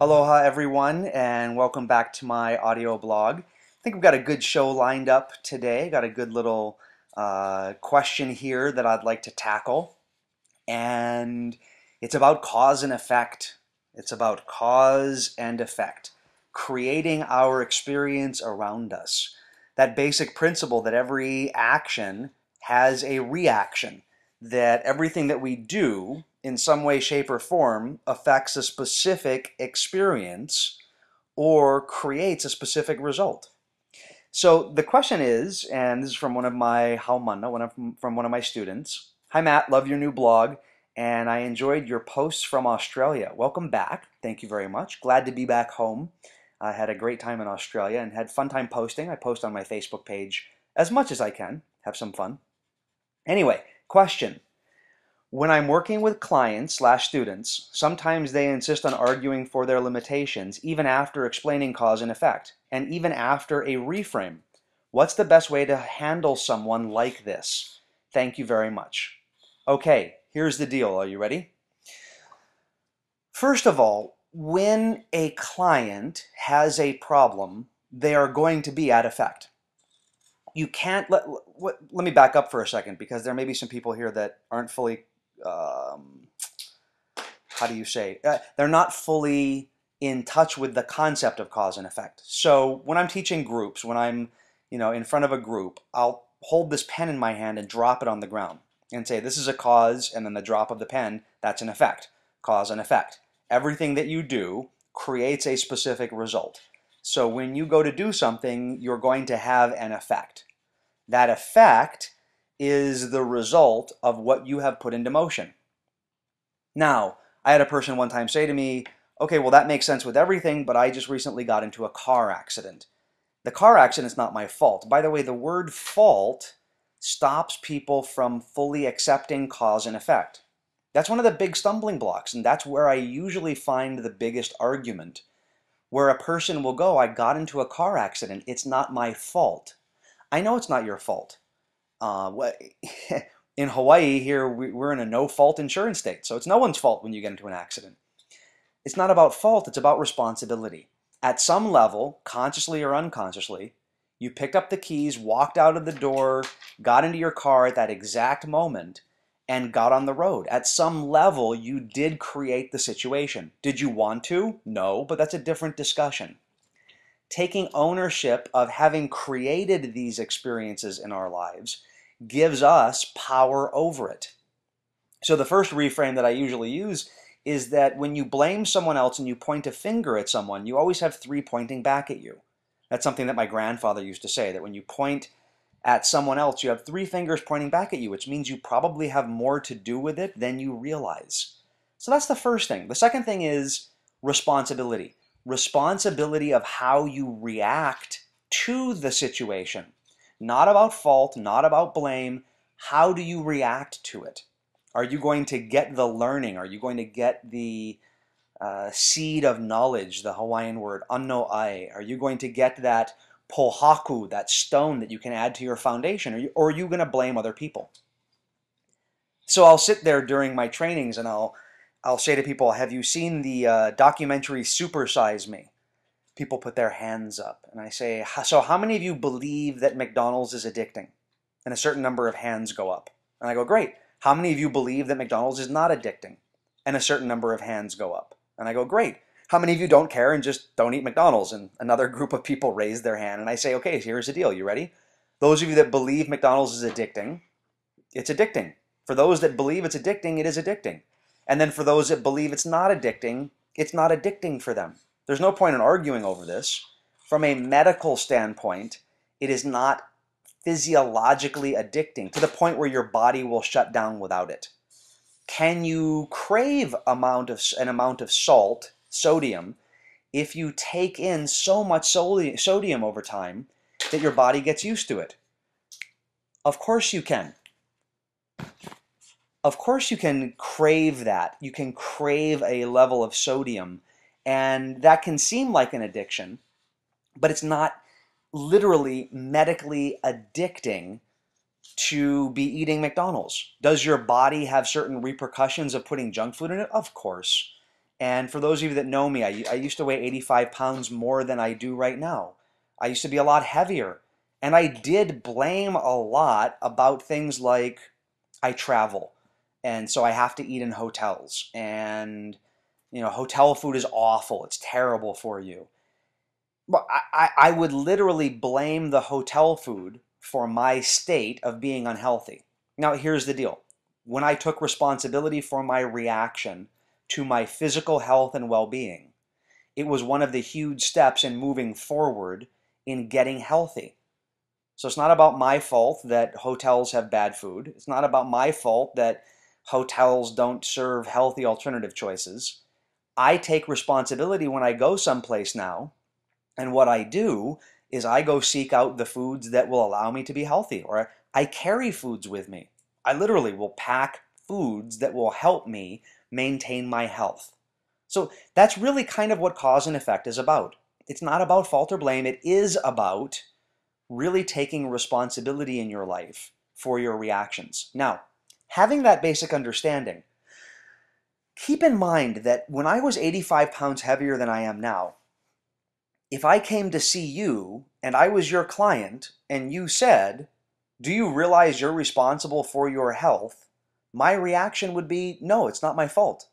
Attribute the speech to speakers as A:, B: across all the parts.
A: Aloha everyone, and welcome back to my audio blog. I think we've got a good show lined up today. Got a good little question here that I'd like to tackle, and it's about cause and effect. It's about cause and effect, creating our experience around us. That basic principle that every action has a reaction, that everything that we do in some way, shape, or form affects a specific experience or creates a specific result. So the question is, and this is from one of my haumana, from one of my students. Hi Matt, love your new blog, and I enjoyed your posts from Australia. Welcome back. Thank you very much. Glad to be back home. I had a great time in Australia and had fun time posting. I post on my Facebook page as much as I can. Have some fun. Anyway, question. When I'm working with clients/students, sometimes they insist on arguing for their limitations even after explaining cause and effect, and even after a reframe. What's the best way to handle someone like this? Thank you very much. Okay, here's the deal. Are you ready? First of all, when a client has a problem, they are going to be at effect. You can't let me back up for a second, because there may be some people here that aren't fully how do you say, they're not fully in touch with the concept of cause and effect. So when I'm teaching groups, when I'm in front of a group, I'll hold this pen in my hand and drop it on the ground and say this is a cause, and then the drop of the pen, that's an effect. Cause and effect. Everything that you do creates a specific result. So when you go to do something, you're going to have an effect. That effect is the result of what you have put into motion. Now, I had a person one time say to me, okay, well that makes sense with everything, but I just recently got into a car accident. The car accident's not my fault. By the way, the word fault stops people from fully accepting cause and effect. That's one of the big stumbling blocks, and that's where I usually find the biggest argument, where a person will go, I got into a car accident, it's not my fault. I know it's not your fault. In Hawaii here, we're in a no-fault insurance state, so it's no one's fault when you get into an accident. It's not about fault, it's about responsibility. At some level, consciously or unconsciously, you picked up the keys, walked out of the door, got into your car at that exact moment, and got on the road. At some level, you did create the situation. Did you want to? No, but that's a different discussion. Taking ownership of having created these experiences in our lives gives us power over it. So the first reframe that I usually use is that when you blame someone else and you point a finger at someone, you always have three pointing back at you. That's something that my grandfather used to say, that when you point at someone else, you have three fingers pointing back at you, which means you probably have more to do with it than you realize. So that's the first thing. The second thing is responsibility. Responsibility of how you react to the situation. Not about fault, not about blame. How do you react to it? Are you going to get the learning? Are you going to get the seed of knowledge, the Hawaiian word, anno ai? Are you going to get that pohaku, that stone that you can add to your foundation? Or are you going to blame other people? So I'll sit there during my trainings and I'll say to people, have you seen the documentary Super Size Me? People put their hands up, and I say, so how many of you believe that McDonald's is addicting? And a certain number of hands go up. And I go, great. How many of you believe that McDonald's is not addicting? And a certain number of hands go up. And I go, great. How many of you don't care and just don't eat McDonald's? And another group of people raise their hand, and I say, okay, here's the deal. You ready? Those of you that believe McDonald's is addicting, it's addicting. For those that believe it's addicting, it is addicting. And then for those that believe it's not addicting for them. There's no point in arguing over this. From a medical standpoint, it is not physiologically addicting to the point where your body will shut down without it. Can you crave an amount of salt, sodium, if you take in so much sodium over time that your body gets used to it? Of course you can. Of course you can crave that. You can crave a level of sodium, and that can seem like an addiction, but it's not literally medically addicting to be eating McDonald's. Does your body have certain repercussions of putting junk food in it? Of course. And for those of you that know me, I used to weigh 85 pounds more than I do right now. I used to be a lot heavier. And I did blame a lot about things like I travel. And so I have to eat in hotels. And, hotel food is awful. It's terrible for you. But I would literally blame the hotel food for my state of being unhealthy. Now, here's the deal. When I took responsibility for my reaction to my physical health and well-being, it was one of the huge steps in moving forward in getting healthy. So it's not about my fault that hotels have bad food. It's not about my fault that hotels don't serve healthy alternative choices. I take responsibility when I go someplace now, and what I do is I go seek out the foods that will allow me to be healthy, or I carry foods with me. I literally will pack foods that will help me maintain my health. So that's really kind of what cause and effect is about. It's not about fault or blame. It is about really taking responsibility in your life for your reactions. Now, having that basic understanding, keep in mind that when I was 85 pounds heavier than I am now, if I came to see you and I was your client and you said, "Do you realize you're responsible for your health?" my reaction would be, "No, it's not my fault.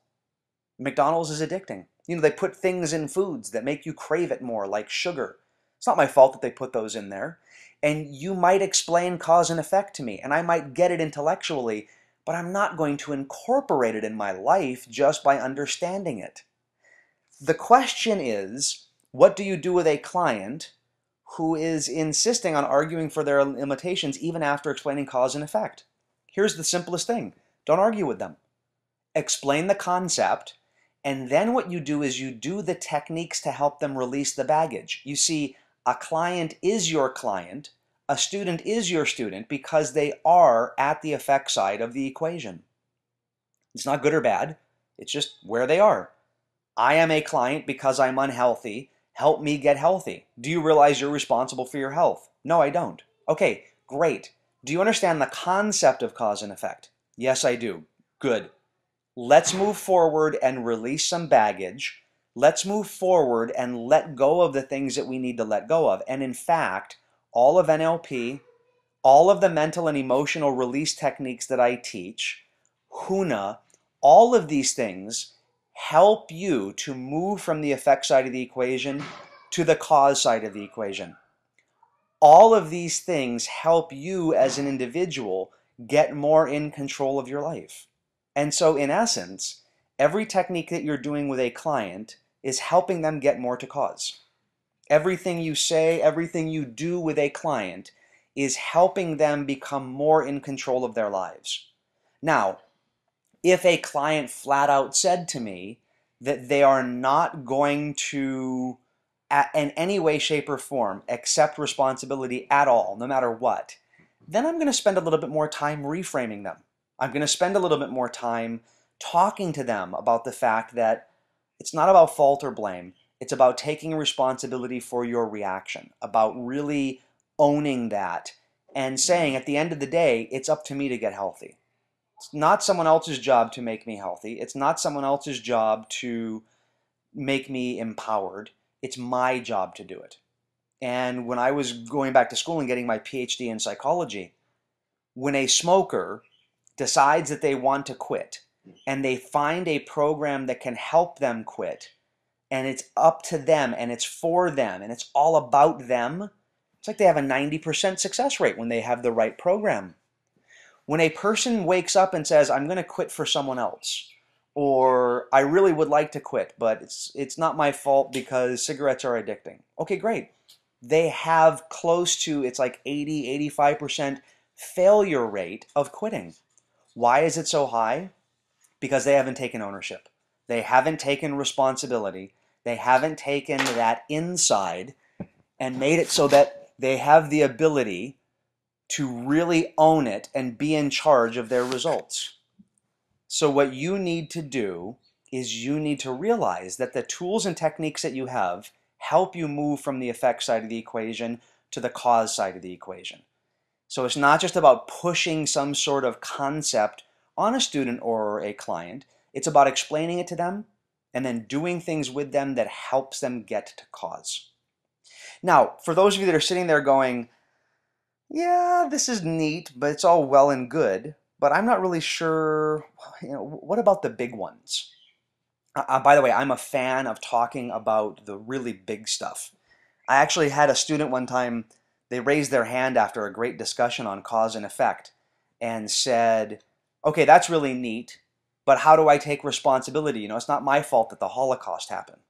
A: McDonald's is addicting. They put things in foods that make you crave it more, like sugar. It's not my fault that they put those in there." And you might explain cause and effect to me, and I might get it intellectually, but I'm not going to incorporate it in my life just by understanding it. The question is, what do you do with a client who is insisting on arguing for their limitations even after explaining cause and effect? Here's the simplest thing. Don't argue with them. Explain the concept, and then what you do is you do the techniques to help them release the baggage. You see, a client is your client, a student is your student because they are at the effect side of the equation. It's not good or bad, it's just where they are. I am a client because I'm unhealthy. Help me get healthy. Do you realize you're responsible for your health? No, I don't. Okay, great. Do you understand the concept of cause and effect? Yes, I do. Good. Let's move forward and release some baggage. Let's move forward and let go of the things that we need to let go of. And in fact, all of NLP, all of the mental and emotional release techniques that I teach, HUNA, all of these things help you to move from the effect side of the equation to the cause side of the equation. All of these things help you as an individual get more in control of your life. And so in essence, every technique that you're doing with a client is helping them get more to cause. Everything you say, everything you do with a client is helping them become more in control of their lives. Now, if a client flat out said to me that they are not going to, in any way, shape, or form, accept responsibility at all, no matter what, then I'm going to spend a little bit more time reframing them. I'm going to spend a little bit more time talking to them about the fact that it's not about fault or blame. It's about taking responsibility for your reaction, about really owning that and saying at the end of the day, it's up to me to get healthy. It's not someone else's job to make me healthy. It's not someone else's job to make me empowered. It's my job to do it. And when I was going back to school and getting my PhD in psychology, when a smoker decides that they want to quit and they find a program that can help them quit, and it's up to them and it's for them and it's all about them, it's like they have a 90% success rate when they have the right program. When a person wakes up and says, "I'm going to quit for someone else," or "I really would like to quit, but it's not my fault because cigarettes are addicting." Okay, great. They have close to, it's like 80-85% failure rate of quitting. Why is it so high? Because they haven't taken ownership. They haven't taken responsibility. They haven't taken that inside and made it so that they have the ability to really own it and be in charge of their results. So what you need to do is you need to realize that the tools and techniques that you have help you move from the effect side of the equation to the cause side of the equation. So it's not just about pushing some sort of concept on a student or a client. It's about explaining it to them and then doing things with them that helps them get to cause. Now, for those of you that are sitting there going, yeah, this is neat, but it's all well and good, but I'm not really sure, what about the big ones? By the way, I'm a fan of talking about the really big stuff. I actually had a student one time, they raised their hand after a great discussion on cause and effect and said, okay, that's really neat, but how do I take responsibility? It's not my fault that the Holocaust happened.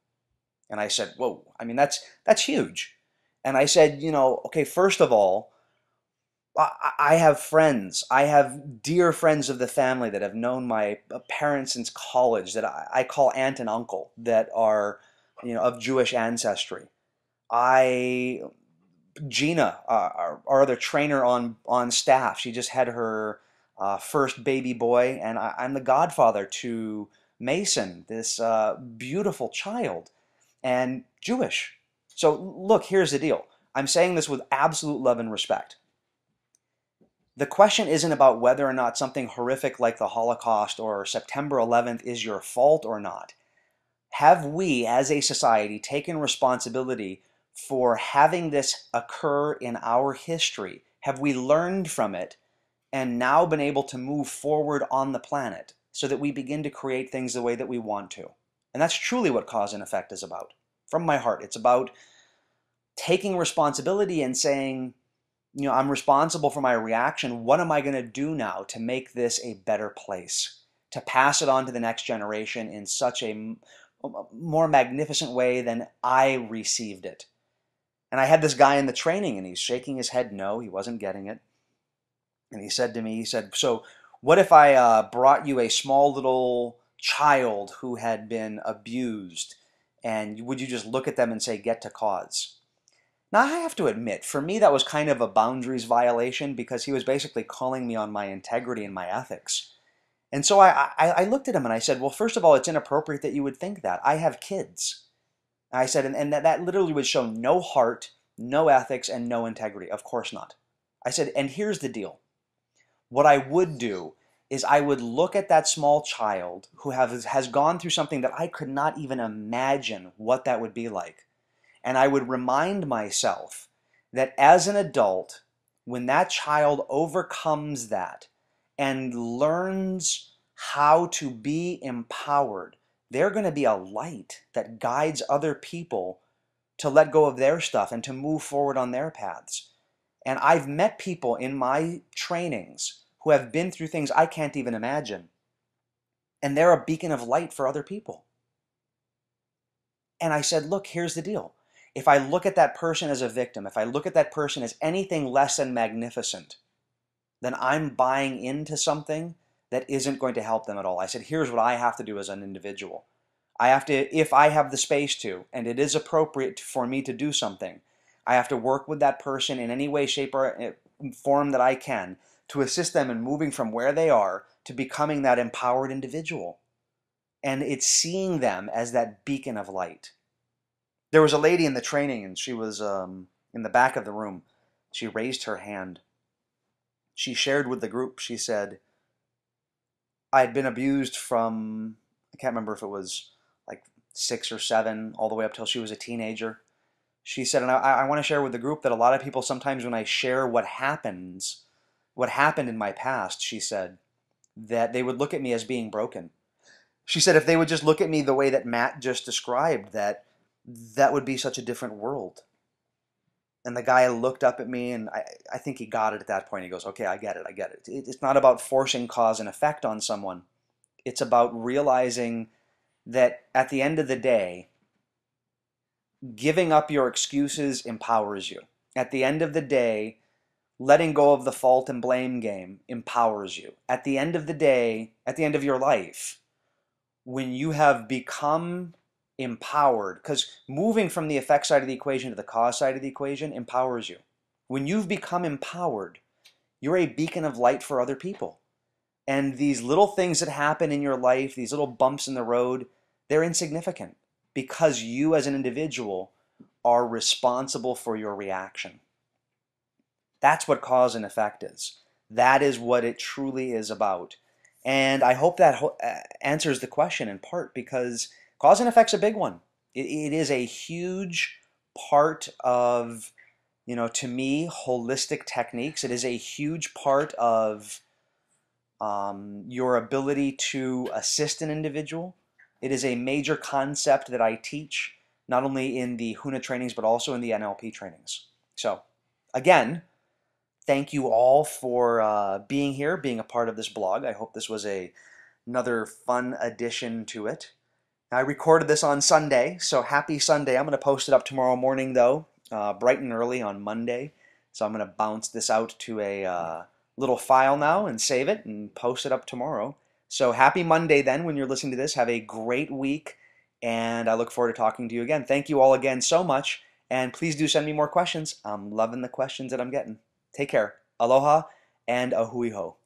A: And I said, whoa, I mean, that's huge. And I said, okay, first of all, I have friends. I have dear friends of the family that have known my parents since college that I call aunt and uncle that are, of Jewish ancestry. I Gina, our other trainer on staff, she just had her first baby boy, and I'm the godfather to Mason, this beautiful child, and Jewish. So look, here's the deal. I'm saying this with absolute love and respect. The question isn't about whether or not something horrific like the Holocaust or September 11th is your fault or not. Have we, as a society, taken responsibility for having this occur in our history? Have we learned from it and now been able to move forward on the planet so that we begin to create things the way that we want to? And that's truly what cause and effect is about. From my heart, it's about taking responsibility and saying, I'm responsible for my reaction. What am I going to do now to make this a better place? To pass it on to the next generation in such a more magnificent way than I received it. And I had this guy in the training, and he's shaking his head no, he wasn't getting it. And he said to me, so what if I brought you a small little child who had been abused, and would you just look at them and say, get to cause? Now, I have to admit, for me, that was kind of a boundaries violation because he was basically calling me on my integrity and my ethics. And so I looked at him and I said, well, first of all, it's inappropriate that you would think that. I have kids. I said, and that literally would show no heart, no ethics, and no integrity. Of course not. I said, and here's the deal. What I would do is I would look at that small child who has gone through something that I could not even imagine what that would be like. And I would remind myself that as an adult, when that child overcomes that and learns how to be empowered, they're going to be a light that guides other people to let go of their stuff and to move forward on their paths. And I've met people in my trainings who have been through things I can't even imagine. And they're a beacon of light for other people. And I said, look, here's the deal. If I look at that person as a victim, if I look at that person as anything less than magnificent, then I'm buying into something that isn't going to help them at all. I said, here's what I have to do as an individual. I have to, if I have the space to, and it is appropriate for me to do something, I have to work with that person in any way, shape, or form that I can to assist them in moving from where they are to becoming that empowered individual. And it's seeing them as that beacon of light. There was a lady in the training, and she was in the back of the room. She raised her hand. She shared with the group, she said, I had been abused from, I can't remember if it was like 6 or 7, all the way up till she was a teenager. She said, and I want to share with the group that a lot of people sometimes when I share what happened in my past, she said, that they would look at me as being broken. She said if they would just look at me the way that Matt just described, that would be such a different world. And the guy looked up at me, and I think he got it at that point. He goes, okay, I get it, I get it. It's not about forcing cause and effect on someone. It's about realizing that at the end of the day, giving up your excuses empowers you. At the end of the day, letting go of the fault and blame game empowers you. At the end of the day, at the end of your life, when you have become empowered, because moving from the effect side of the equation to the cause side of the equation empowers you. When you've become empowered, you're a beacon of light for other people. And these little things that happen in your life, these little bumps in the road, they're insignificant because you as an individual are responsible for your reaction. That's what cause and effect is. That is what it truly is about. And I hope that answers the question in part because Cause and effect's a big one. It is a huge part of, to me, holistic techniques. It is a huge part of your ability to assist an individual. It is a major concept that I teach, not only in the HUNA trainings, but also in the NLP trainings. So, again, thank you all for being here, being a part of this blog. I hope this was another fun addition to it. I recorded this on Sunday, so happy Sunday. I'm going to post it up tomorrow morning, though, bright and early on Monday. So I'm going to bounce this out to a little file now and save it and post it up tomorrow. So happy Monday then when you're listening to this. Have a great week, and I look forward to talking to you again. Thank you all again so much, and please do send me more questions. I'm loving the questions that I'm getting. Take care. Aloha and a hui hou.